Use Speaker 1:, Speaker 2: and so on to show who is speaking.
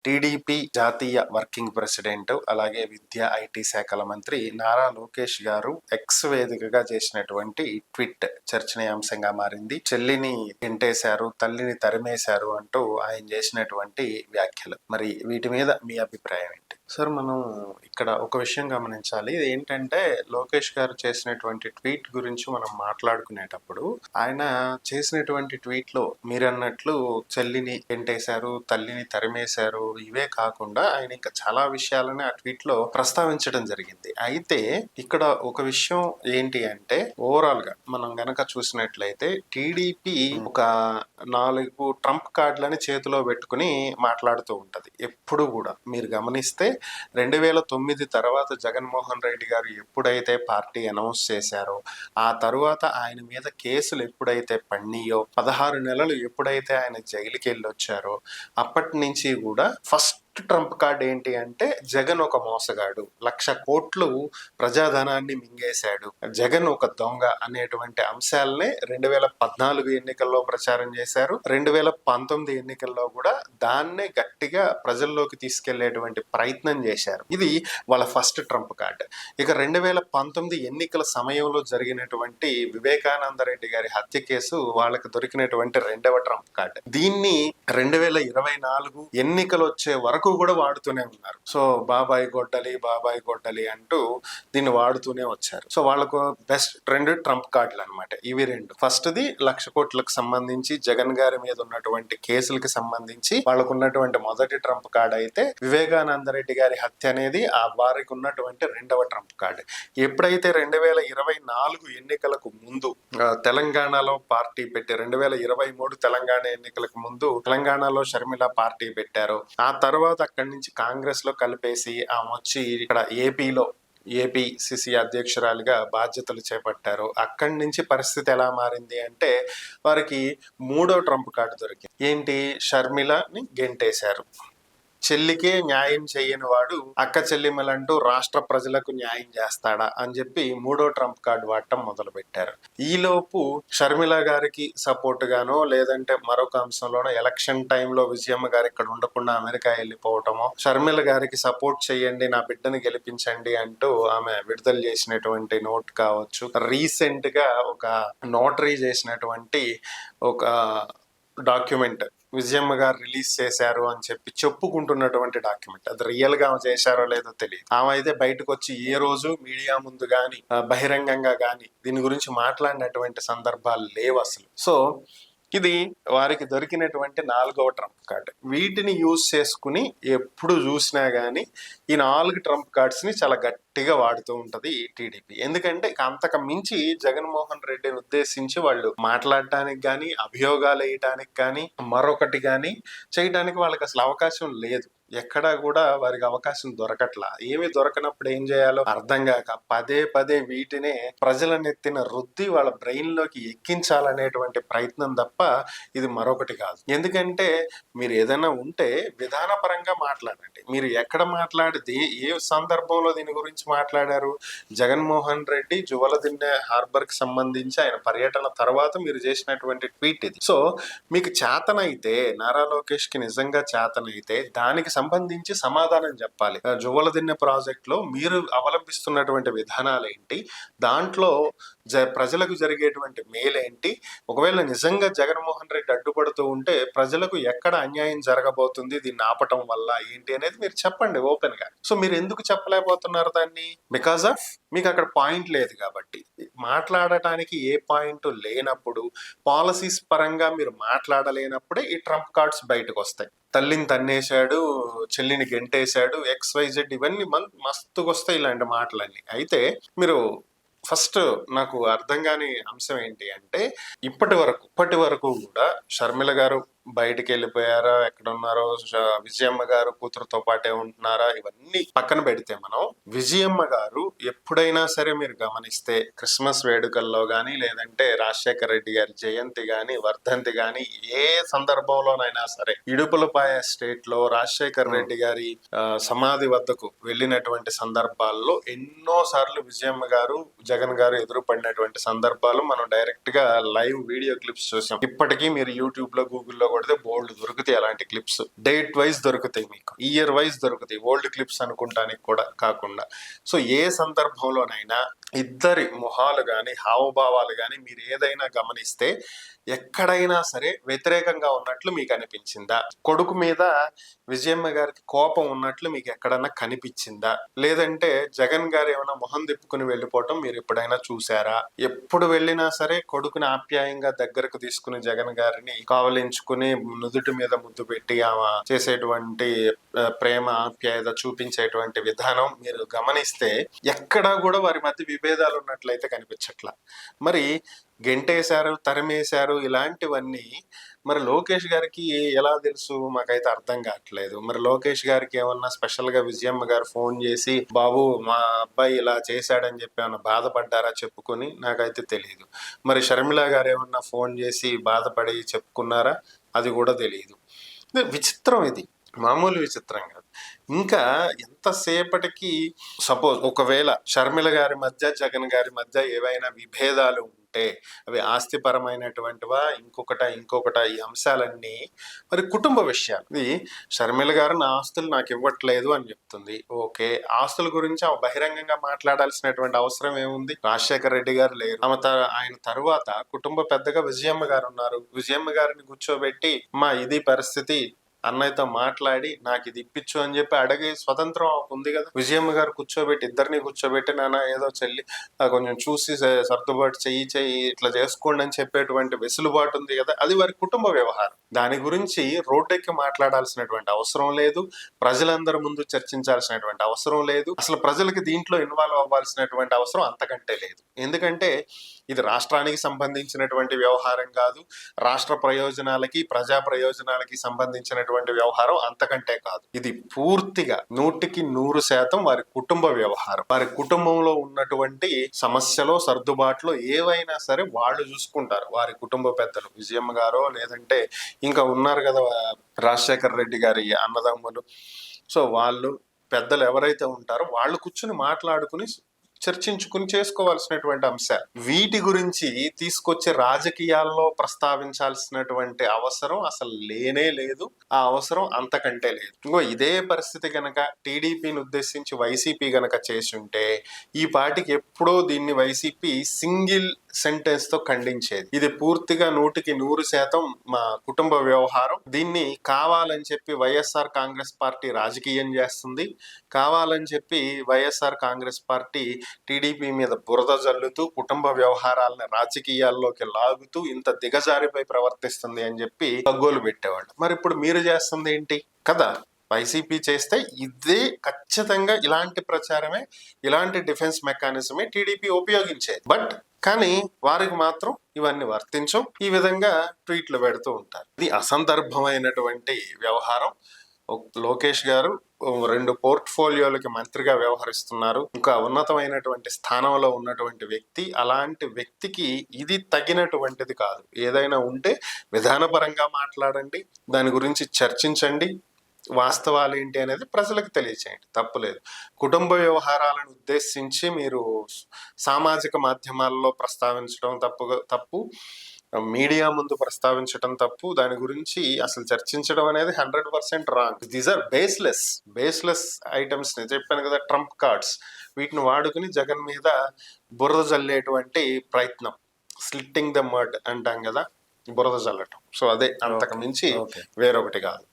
Speaker 1: TDP జాతీయ working president అలాగే విద్యా ఐటీ శాఖల మంత్రి నారా లోకేష్ గారు ఎక్స్ వేదికగా చేసినటువంటి ట్వీట్ చర్చనీయాంశంగా మారింది. చెల్లిని తింటేశారు, తల్లిని తరిమేశారు అంటూ ఆయన చేసినటువంటి వ్యాఖ్యలు. మరి వీటి మీద మీ అభిప్రాయం ఏంటి? సార్, మనం ఇక్కడ ఒక విషయం గమనించాలి. ఇది ఏంటంటే, లోకేష్ గారు చేసినటువంటి ట్వీట్ గురించి మనం మాట్లాడుకునేటప్పుడు ఆయన చేసినటువంటి ట్వీట్ లో మీరన్నట్లు చెల్లిని తింటేశారు, తల్లిని తరిమేశారు, ఇవే కాకుండా ఆయన ఇంకా చాలా విషయాలని ఆ ట్వీట్ లో ప్రస్తావించడం జరిగింది. అయితే ఇక్కడ ఒక విషయం ఏంటి అంటే, ఓవరాల్ గా మనం గనక చూసినట్లయితే టీడీపీ ఒక 4 ట్రంప్ కార్డులని చేతిలో పెట్టుకుని మాట్లాడుతూ ఉంటది ఎప్పుడు కూడా. మీరు గమనిస్తే 2009 తర్వాత జగన్మోహన్ రెడ్డి గారు ఎప్పుడైతే పార్టీ అనౌన్స్ చేశారో, ఆ తరువాత ఆయన మీద కేసులు ఎప్పుడైతే పడినాయో, 16 నెలలు ఎప్పుడైతే ఆయన జైలుకి వెళ్ళొచ్చారో, అప్పటి నుంచి కూడా ఫస్ట్ ట్రంప్ కార్డ్ ఏంటి అంటే, జగన్ ఒక మోసగాడు, 1,00,000 కోట్లు ప్రజాధనాన్ని మింగేశాడు, జగన్ ఒక దొంగ అనేటువంటి అంశాలనే 2014 ఎన్నికల్లో ప్రచారం చేశారు. 2019 ఎన్నికల్లో కూడా దాన్నే గట్టిగా ప్రజల్లోకి తీసుకెళ్లేటువంటి ప్రయత్నం చేశారు. ఇది వాళ్ళ ఫస్ట్ ట్రంప్ కార్డ్. ఇక 2019 ఎన్నికల సమయంలో జరిగినటువంటి వివేకానంద రెడ్డి గారి హత్య కేసు వాళ్ళకి దొరికినటువంటి 2వ ట్రంప్ కార్డ్. దీన్ని 2024 ఎన్నికలు వచ్చే వరకు కూడా వాడుతూనే ఉన్నారు. సో బాబాయ్ గొడ్డలి అంటూ దీన్ని వాడుతూనే వచ్చారు. సో వాళ్ళకు బెస్ట్ 2 ట్రంప్ కార్డులు అనమాట ఇవి 2. ఫస్ట్ది 1,00,000 కోట్లకు సంబంధించి జగన్ గారి మీద ఉన్నటువంటి కేసులకి సంబంధించి వాళ్ళకు ఉన్నటువంటి మొదటి ట్రంప్ కార్డ్ అయితే, వివేకానంద రెడ్డి గారి హత్య అనేది ఆ వారికి ఉన్నటువంటి 2వ ట్రంప్ కార్డ్. ఎప్పుడైతే 2024 ఎన్నికలకు ముందు తెలంగాణలో పార్టీ పెట్టి 2023 తెలంగాణ ఎన్నికలకు ముందు తెలంగాణలో షర్మిల పార్టీ పెట్టారు. ఆ తర్వాత అక్కడి నుంచి కాంగ్రెస్ లో కలిపేసి ఆమె వచ్చి ఇక్కడ ఏపీసీసీ అధ్యక్షురాలిగా బాధ్యతలు చేపట్టారు. అక్కడి నుంచి పరిస్థితి ఎలా మారింది అంటే, వారికి 3వ ట్రంప్ కార్డు దొరికింది. ఏంటి? షర్మిలని గెంటేశారు. చెల్లికే న్యాయం చేయని వాడు అక్క చెల్లిమలంటూ రాష్ట్ర ప్రజలకు న్యాయం చేస్తాడా అని చెప్పి 3వ ట్రంప్ కార్డు వాడటం మొదలు పెట్టారు. ఈలోపు షర్మిల గారికి సపోర్ట్ గానో, లేదంటే మరొక అంశంలోనో ఎలక్షన్ టైంలో విజయమ్మ గారు ఇక్కడ ఉండకుండా అమెరికా వెళ్ళిపోవటమో, షర్మిల గారికి సపోర్ట్ చేయండి, నా బిడ్డని గెలిపించండి అంటూ ఆమె విడుదల చేసినటువంటి నోట్ కావచ్చు, రీసెంట్ గా ఒక నోటరీ చేసినటువంటి ఒక డాక్యుమెంట్ విజయమ్మ గారు రిలీజ్ చేశారు అని చెప్పి చెప్పుకుంటున్నటువంటి డాక్యుమెంట్. అది రియల్ గా చేశారో లేదో తెలియదు. ఆమె అయితే బయటకు వచ్చి ఏ రోజు మీడియా ముందు గాని బహిరంగంగా గాని దీని గురించి మాట్లాడినటువంటి సందర్భాలు లేవు అసలు. సో ఇది వారికి దొరికినటువంటి 4వ ట్రంప్ కార్డ్. వీటిని యూజ్ చేసుకుని ఎప్పుడు చూసినా గానీ ఈ 4 ట్రంప్ కార్డ్స్ ని చాలా గట్టిగా వాడుతూ ఉంటది టీడీపీ. ఎందుకంటే అంతకు మించి జగన్మోహన్ రెడ్డిని ఉద్దేశించి వాళ్ళు మాట్లాడటానికి కానీ, అభియోగాలు వేయటానికి కానీ, మరొకటి కానీ చేయడానికి వాళ్ళకి అసలు అవకాశం లేదు. ఎక్కడా కూడా వారికి అవకాశం దొరకట్లా. ఏమి దొరకనప్పుడు ఏం చేయాలో అర్థం కాక పదే వీటినే ప్రజల నెత్తిన రుద్ది వాళ్ళ బ్రెయిన్ లోకి ఎక్కించాలనేటువంటి ప్రయత్నం తప్ప ఇది మరొకటి కాదు. ఎందుకంటే మీరు ఏదైనా ఉంటే విధానపరంగా మాట్లాడండి. మీరు ఎక్కడ మాట్లాడితే ఏ సందర్భంలో దీని గురించి మాట్లాడారు? జగన్మోహన్ రెడ్డి జువలదిన్నె హార్బర్ కి సంబంధించి ఆయన పర్యటన తర్వాత మీరు చేసినటువంటి ట్వీట్ ఇది. సో మీకు చేతనైతే, నారా లోకేష్ కి నిజంగా చేతనైతే దానికి సంబంధించి సమాధానం చెప్పాలి. జువలదిన్నె ప్రాజెక్ట్ లో మీరు అవలంబిస్తున్నటువంటి విధానాలు ఏంటి, దాంట్లో ప్రజలకు జరిగేటువంటి మేలేంటి, ఒకవేళ నిజంగా జగన్మోహన్ రెడ్డి అడ్డుపడుతూ ఉంటే ప్రజలకు ఎక్కడ అన్యాయం జరగబోతుంది దీన్ని ఆపటం వల్ల ఏంటి అనేది మీరు చెప్పండి ఓపెన్ గా. సో మీరు ఎందుకు చెప్పలేకపోతున్నారు దాన్ని? బికాస్ ఆఫ్ మీకు అక్కడ పాయింట్ లేదు కాబట్టి. మాట్లాడటానికి ఏ పాయింట్ లేనప్పుడు, పాలసీస్ పరంగా మీరు మాట్లాడలేనప్పుడే ఈ ట్రంప్ కార్డ్స్ బయటకు వస్తాయి. తల్లిని తన్నేశాడు, చెల్లిని గెంటేశాడు, XYZ ఇవన్నీ మస్తుగా వస్తాయి ఇలాంటి మాటలన్నీ. అయితే మీరు ఫస్ట్ నాకు అర్థం కాని అంశం ఏంటి అంటే, ఇప్పటి వరకు కూడా షర్మిల గారు బయటికి వెళ్ళిపోయారా, ఎక్కడున్నారో, విజయమ్మ గారు కూతురుతో పాటే ఉంటున్నారా, ఇవన్నీ పక్కన పెడితే మనం విజయమ్మ గారు ఎప్పుడైనా సరే మీరు గమనిస్తే క్రిస్మస్ వేడుకల్లో గాని, లేదంటే రాజశేఖర రెడ్డి గారి జయంతి గాని, వర్ధంతి గాని, ఏ సందర్భంలోనైనా సరే ఇడుపులపాయ స్టేట్ లో రాజశేఖర రెడ్డి గారి సమాధి వద్దకు వెళ్ళినటువంటి సందర్భాల్లో ఎన్నో సార్లు విజయమ్మ గారు, జగన్ గారు ఎదురుపడినటువంటి సందర్భాలు మనం డైరెక్ట్ గా లైవ్ వీడియో క్లిప్స్ చూసాం. ఇప్పటికీ మీరు యూట్యూబ్ లో, గూగుల్లో కొడితే బోల్డ్ దొరుకుతాయి అలాంటి క్లిప్స్. డేట్ వైజ్ దొరుకుతాయి, మీకు ఇయర్ వైజ్ దొరుకుతాయి, ఓల్డ్ క్లిప్స్ అనుకుంటానికి కూడా కాకుండా. సో ఏ సందర్భంలోనైనా ఇద్దరి మొహాలు కానీ హావభావాలు కానీ మీరు ఏదైనా గమనిస్తే ఎక్కడైనా సరే వ్యతిరేకంగా ఉన్నట్లు మీకు అనిపించిందా? కొడుకు మీద విజయమ్మ గారికి కోపం ఉన్నట్లు మీకు ఎక్కడన్నా కనిపించిందా? లేదంటే జగన్ గారు ఏమైనా మొహం తిప్పుకుని వెళ్ళిపోవటం మీరు ఎప్పుడైనా చూసారా? ఎప్పుడు వెళ్ళినా సరే కొడుకుని ఆప్యాయంగా దగ్గరకు తీసుకుని జగన్ గారిని కావలించుకుని నుదుటి మీద ముద్దు పెట్టి ఆమె చేసేటువంటి ప్రేమ ఆప్యాయత చూపించేటువంటి విధానం మీరు గమనిస్తే ఎక్కడా కూడా వారి మధ్య విభేదాలు ఉన్నట్లయితే కనిపించట్లా. మరి గెంటేశారు, తరిమేశారు, ఇలాంటివన్నీ మరి లోకేష్ గారికి ఎలా తెలుసు? మాకైతే అర్థం కావట్లేదు. మరి లోకేష్ గారికి ఏమన్నా స్పెషల్ గా విజయమ్మ గారు ఫోన్ చేసి బాబు మా అబ్బాయి ఇలా చేశాడని చెప్పి ఏమన్నా బాధపడ్డారా చెప్పుకొని? నాకైతే తెలియదు. మరి షర్మిల గారు ఏమన్నా ఫోన్ చేసి బాధపడి చెప్పుకున్నారా? అది కూడా తెలియదు. విచిత్రం, ఇది మామూలు విచిత్రం కాదు. ఇంకా ఎంతసేపటికి సపోజ్ ఒకవేళ షర్మిల గారి మధ్య జగన్ గారి మధ్య ఏవైనా విభేదాలు ఉంటే అవి ఆస్తిపరమైనటువంటివా ఇంకొకట ఈ అంశాలన్నీ మరి కుటుంబ విషయాలు. ఇది షర్మిల గారు నా ఆస్తులు నాకు ఇవ్వట్లేదు అని చెప్తుంది. ఓకే, ఆస్తుల గురించి ఆమె బహిరంగంగా మాట్లాడాల్సినటువంటి అవసరం ఏముంది? రాజశేఖర రెడ్డి గారు లేరు, ఆయన తరువాత కుటుంబ పెద్దగా విజయమ్మ గారు ఉన్నారు. విజయమ్మ గారిని కూర్చోబెట్టి మా ఇది పరిస్థితి, అన్నయ్యతో మాట్లాడి నాకు ఇది ఇప్పించు అని చెప్పి అడిగే స్వతంత్రం ఉంది కదా. విజయమ్మ గారు కూర్చోబెట్టి ఇద్దరిని కూర్చోబెట్టి నాన్న ఏదో చెల్లి కొంచెం చూసి సర్దుబాటు చెయ్యి ఇట్లా చేసుకోండి అని చెప్పేటువంటి వెసులుబాటు ఉంది కదా. అది వారి కుటుంబ వ్యవహారం. దాని గురించి రోడ్డెక్కి మాట్లాడాల్సినటువంటి అవసరం లేదు, ప్రజలందరి ముందు చర్చించాల్సినటువంటి అవసరం లేదు, అసలు ప్రజలకి దీంట్లో ఇన్వాల్వ్ అవ్వాల్సినటువంటి అవసరం అంతకంటే లేదు. ఎందుకంటే ఇది రాష్ట్రానికి సంబంధించినటువంటి వ్యవహారం కాదు, రాష్ట్ర ప్రయోజనాలకి ప్రజా ప్రయోజనాలకి సంబంధించినటువంటి వ్యవహారం అంతకంటే కాదు. ఇది పూర్తిగా 100% వారి కుటుంబ వ్యవహారం. వారి కుటుంబంలో ఉన్నటువంటి సమస్యలో సర్దుబాటులో ఏవైనా సరే వాళ్ళు చూసుకుంటారు. వారి కుటుంబ పెద్దలు విజయమ్మ గారో లేదంటే ఇంకా ఉన్నారు కదా రాజశేఖర రెడ్డి గారి అన్నదమ్ములు. సో వాళ్ళు పెద్దలు ఎవరైతే ఉంటారో వాళ్ళు కూర్చుని మాట్లాడుకుని చర్చించుకుని చేసుకోవాల్సినటువంటి అంశాలు. వీటి గురించి తీసుకొచ్చి రాజకీయాల్లో ప్రస్తావించాల్సినటువంటి అవసరం అసలు లేనే లేదు. ఆ అవసరం అంతకంటే లేదు. ఇంకో ఇదే పరిస్థితి గనక టీడీపీని ఉద్దేశించి వైసీపీ గనక చేసి ఉంటే ఈ పార్టీకి ఎప్పుడో దీన్ని వైసీపీ సింగిల్ సెంటెన్స్ తో ఖండించేది. ఇది పూర్తిగా 100% మా కుటుంబ వ్యవహారం. దీన్ని కావాలని చెప్పి వైఎస్ఆర్ కాంగ్రెస్ పార్టీ రాజకీయం చేస్తుంది. కావాలని చెప్పి వైఎస్ఆర్ కాంగ్రెస్ పార్టీ టీడీపీ మీద బురద జల్లుతూ కుటుంబ వ్యవహారాలను రాజకీయాల్లోకి లాగుతూ ఇంత దిగజారిపై ప్రవర్తిస్తుంది అని చెప్పి గగ్గోలు పెట్టేవాళ్ళు. మరి ఇప్పుడు మీరు చేస్తుంది ఏంటి కదా? వైసీపీ చేస్తే ఇదే ఖచ్చితంగా ఇలాంటి ప్రచారమే, ఇలాంటి డిఫెన్స్ మెకానిజమే టీడీపీ ఉపయోగించేది. బట్ కానీ వారికి మాత్రం ఇవన్నీ వర్తించవు. ఈ విధంగా ట్వీట్లు పెడుతూ ఉంటారు. ఇది అసందర్భమైనటువంటి వ్యవహారం. లోకేష్ గారు 2 పోర్ట్ఫోలియోలకి మంత్రిగా వ్యవహరిస్తున్నారు. ఇంకా ఉన్నతమైనటువంటి స్థానంలో ఉన్నటువంటి వ్యక్తి. అలాంటి వ్యక్తికి ఇది తగినటువంటిది కాదు. ఏదైనా ఉంటే విధానపరంగా మాట్లాడండి, దాని గురించి చర్చించండి, వాస్తవాలు ఏంటి అనేది ప్రజలకు తెలియచేయండి, తప్పులేదు. కుటుంబ వ్యవహారాలను ఉద్దేశించి మీరు సామాజిక మాధ్యమాల్లో ప్రస్తావించడం తప్పు, మీడియా ముందు ప్రస్తావించడం తప్పు. దాని గురించి అసలు చర్చించడం అనేది 100% wrong. These are baseless items. నేను చెప్పాను కదా, ట్రంప్ కార్డ్స్. వీటిని వాడుకుని జగన్ మీద బురద జల్లేటువంటి ప్రయత్నం, స్లిట్టింగ్ ద మడ్ అంటాం కదా, బురద జల్లటం. సో అదే, అంతకు మించి వేరొకటి కాదు.